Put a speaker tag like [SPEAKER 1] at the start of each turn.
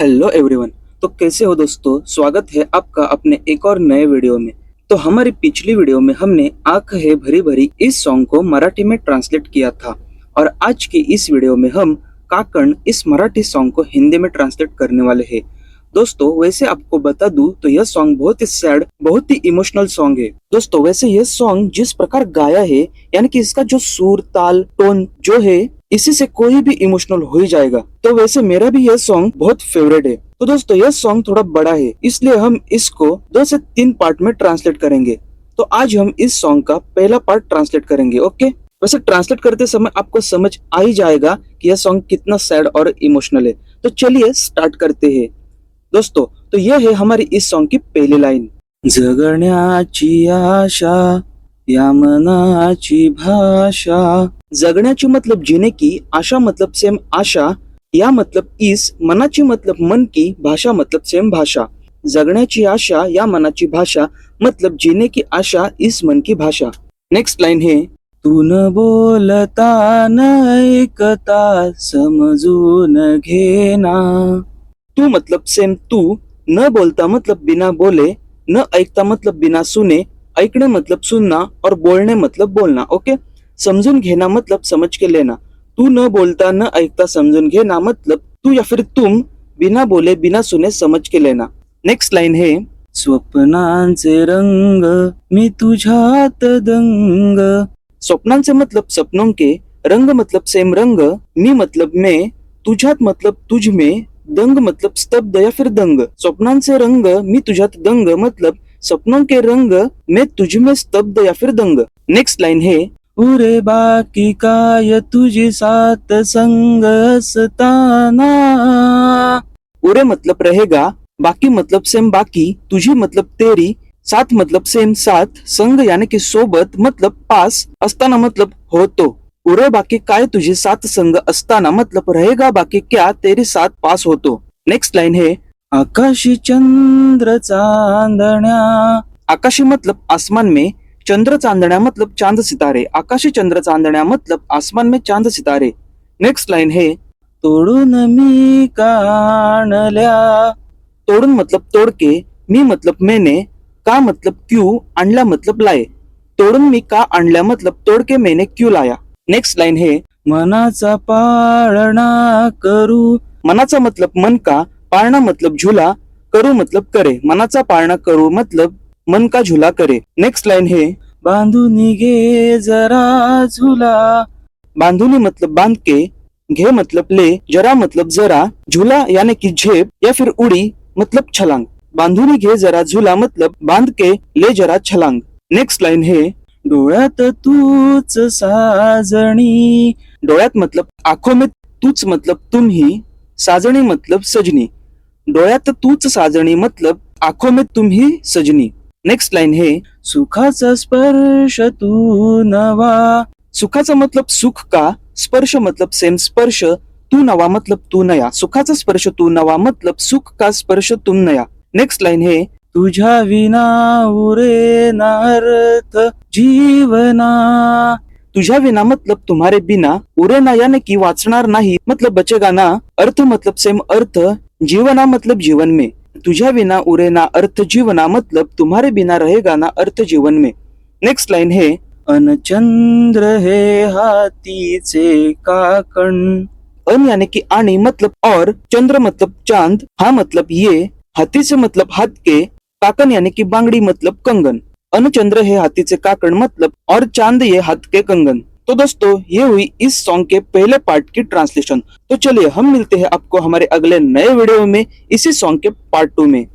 [SPEAKER 1] Hello everyone. तो कैसे हो दोस्तों, स्वागत है आपका अपने एक और नए वीडियो में। तो हमारी पिछली वीडियो में हमने आँख है भरी भरी इस सॉन्ग को मराठी में ट्रांसलेट किया था और आज की इस वीडियो में हम काकण इस मराठी सॉन्ग को हिंदी में ट्रांसलेट करने वाले हैं। दोस्तों वैसे आपको बता दूं तो यह सॉन्ग बहुत ही सैड, बहुत ही इमोशनल सॉन्ग है। दोस्तों वैसे यह सॉन्ग जिस प्रकार गाया है, यानी कि इसका जो सुर ताल टोन जो है, इसी से कोई भी इमोशनल हो ही जाएगा। तो वैसे मेरा भी यह सॉन्ग बहुत फेवरेट है। तो दोस्तों यह सॉन्ग थोड़ा बड़ा है, इसलिए हम इसको 2 से 3 पार्ट में ट्रांसलेट करेंगे। तो आज हम इस सॉन्ग का पहला पार्ट ट्रांसलेट करेंगे। ओके, वैसे ट्रांसलेट करते समय आपको समझ आ ही जाएगा कि यह सॉन्ग कितना सैड और इमोशनल है। तो चलिए स्टार्ट करते हैं। दोस्तों तो यह है हमारी इस सॉन्ग की पहली लाइन। जगण्याची आशा या मनाची भाषा। जगण्याची मतलब जीने की, आशा मतलब सेम आशा, या मतलब इस, मनाची मतलब मन की, भाषा मतलब सेम भाषा। जगण्याची आशा या मनाची भाषा मतलब जीने की आशा, इस मन की भाषा। नेक्स्ट लाइन है, तू न बोलता न ऐकता समजून घेना। तू मतलब सेम तू, न बोलता मतलब बिना बोले, न ऐकता मतलब बिना सुने, ऐकणे मतलब सुनना और बोलणे मतलब बोलना। ओके, समझून घेना मतलब समझ के लेना। तू न बोलता न ऐकता समझून घेना मतलब तू या फिर तुम, बिना बोले बिना सुने समझ के लेना। नेक्स्ट लाइन है, स्वप्नांचे रंग मी तुझ्यात दंग। स्वप्नांचे मतलब सपनों के, रंग मतलब सेम रंग, मी मतलब मैं, तुझ्यात मतलब तुझ में, दंग मतलब स्तब्ध या फिर दंग। स्वप्नांचे रंग मी तुझ्यात दंग मतलब सपनों के रंग में तुझ में स्तब्ध या फिर दंग। नेक्स्ट लाइन है, उरे बाकी काय तुझी साथ संग असताना। उरे मतलब रहेगा, बाकी मतलब सेम बाकी, तुझी मतलब तेरी, साथ मतलब सेम साथ, संग यानी कि सोबत मतलब पास, असताना मतलब होतो। उरे बाकी काय तुझी साथ संग असताना मतलब रहेगा बाकी क्या तेरी साथ पास होतो। नेक्स्ट लाइन है, आकाशी चंद्र चांदण्या। आकाशी मतलब आसमान में, चंद्र चांदण्या मतलब चांद सितारे। आकाशी चंद्र चांदण्या मतलब आसमान में चांद सितारे। नेक्स्ट लाइन है, तोडून मी का आणल्या। तोडून मतलब तोड़ के, मी मतलब मैंने, का मतलब क्यों, आणला मतलब लाए। तोडून मी का आणल्या मतलब तोड़ के मैंने क्यों लाया। नेक्स्ट लाइन है, मनाचा पाळणा करू। मनाचा मतलब मन का, पाळणा मतलब झूला, करू मतलब करे। मनाचा पाळणा करू मतलब मन का झूला करे। नेक्स्ट लाइन है, बांधूनी घे जरा झूला। बांधूनी मतलब बांध के, घे मतलब ले, जरा मतलब जरा, झूला यानी कि झेप या फिर उड़ी मतलब छलांग। बांधूनी घे जरा झूला मतलब बांध के ले जरा छलांग। नेक्स्ट लाइन है, डोळ्यात तूच साजणी। डोळ्यात मतलब आंखों में, तूच मतलब तुम ही, साजणी मतलब सजनी। डोळ्यात तूच साजणी मतलब आंखों में तुम ही सजनी। नेक्स्ट लाइन है, सुखाचा स्पर्श तू नवा। सुखाचा मतलब सुख का, स्पर्श मतलब सेम स्पर्श, तू नवा मतलब तू नया। सुखाचा स्पर्श तू नवा मतलब सुख का स्पर्श तुम नया। नेक्स्ट लाइन है, तुझ्या विना उरे ना अर्थ जीवना। तुझ्या विना मतलब तुम्हारे बिना, उरे ना यानी कि वाचणार नाही मतलब बचेगा ना, अर्थ मतलब सेम अर्थ, जीवना मतलब जीवन में। तुझ्या विना उरे ना अर्थ जीवना मतलब तुम्हारे बिना रहेगा ना अर्थ जीवन में। नेक्स्ट लाइन है, अनचंद्र है हाथीचे काकण। अन यानी कि आणि मतलब और, चंद्र मतलब चांद, हा मतलब ये, हाथी से मतलब हाथ के, काकन यानी कि बांगड़ी मतलब कंगन। अनुचंद्र है हाथी से काकन मतलब और चांद ये हाथ के कंगन। तो दोस्तों ये हुई इस सॉन्ग के पहले पार्ट की ट्रांसलेशन। तो चलिए हम मिलते हैं आपको हमारे अगले नए वीडियो में इसी सॉन्ग के पार्ट 2 में।